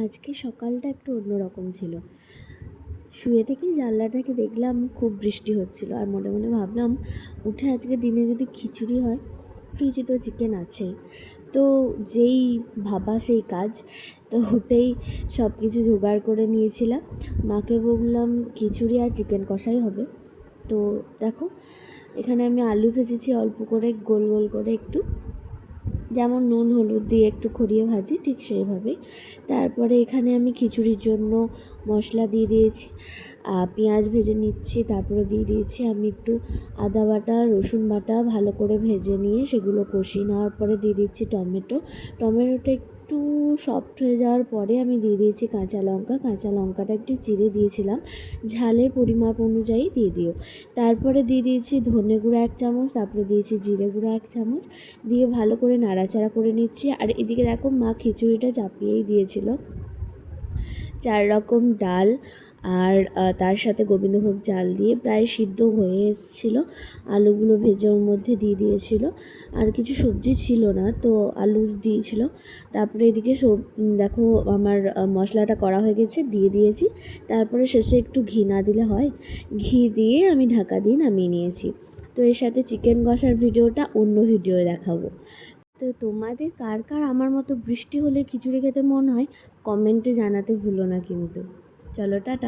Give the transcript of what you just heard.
আজকে সকালটা একটু অন্যরকম ছিল। শুয়ে থেকেই জানলাটাকে দেখলাম খুব বৃষ্টি হচ্ছিল, আর মনে মনে ভাবলাম উঠে আজকে দিনে যদি খিচুড়ি হয়, ফ্রিজে তো চিকেন আছেই। তো যেই ভাবা সেই কাজ। তো উঠেই সব কিছু জোগাড় করে নিয়েছিলাম। মাকে বললাম খিচুড়ি আর চিকেন কষাই হবে। তো দেখো, এখানে আমি আলু ভেজেছি অল্প করে, গোল গোল করে একটু, যেমন নুন হলুদ দিয়ে একটু খড়িয়ে ভাজি, ঠিক সেইভাবেই। তারপরে এখানে আমি খিচুড়ির জন্য মশলা দিয়ে দিয়েছি, পেঁয়াজ ভেজে নিচ্ছি। তারপরে দিয়ে দিয়েছি আমি একটু আদা বাটা, রসুন বাটা, ভালো করে ভেজে নিয়ে সেগুলো কষিয়ে নেওয়ার পরে দিয়ে দিচ্ছি টমেটোটা একটু সফট হয়ে যাওয়ার পরে আমি দিয়ে দিয়েছি কাঁচা লঙ্কাটা একটু চিড়ে দিয়েছিলাম, ঝালের পরিমাপ অনুযায়ী দিয়ে দিও। তারপরে দিয়ে দিয়েছি ধনে গুঁড়ো 1 চামচ, তারপরে দিয়েছি জিরে গুঁড়ো 1 চামচ, দিয়ে ভালো করে নাড়াচাড়া করে নিচ্ছি। আর এদিকে দেখো, মা খিচুড়িটা চাপিয়েই দিয়েছিল, 4 রকম ডাল আর তার সাথে গোবিন্দভোগ চাল দিয়ে প্রায় সিদ্ধ হয়ে এসেছিলো। আলুগুলো ভেজে ওর মধ্যে দিয়ে দিয়েছিল, আর কিছু সবজি ছিল না, তো আলু দিয়েছিল। তারপরে এদিকে দেখো আমার মশলাটা করা হয়ে গেছে, দিয়ে দিয়েছি। তারপরে শেষে একটু ঘি না দিলে হয়, ঘি দিয়ে আমি ঢাকা দিয়ে নামিয়ে নিয়েছি। তো এর সাথে চিকেন কষার ভিডিওটা অন্য ভিডিওয়ে দেখাবো। তো তোমাদের কার কার আমার মতো বৃষ্টি হলে খিচুড়ি খেতে মন হয়, কমেন্টে জানাতে ভুলো না কিন্তু। চলো, টাটা।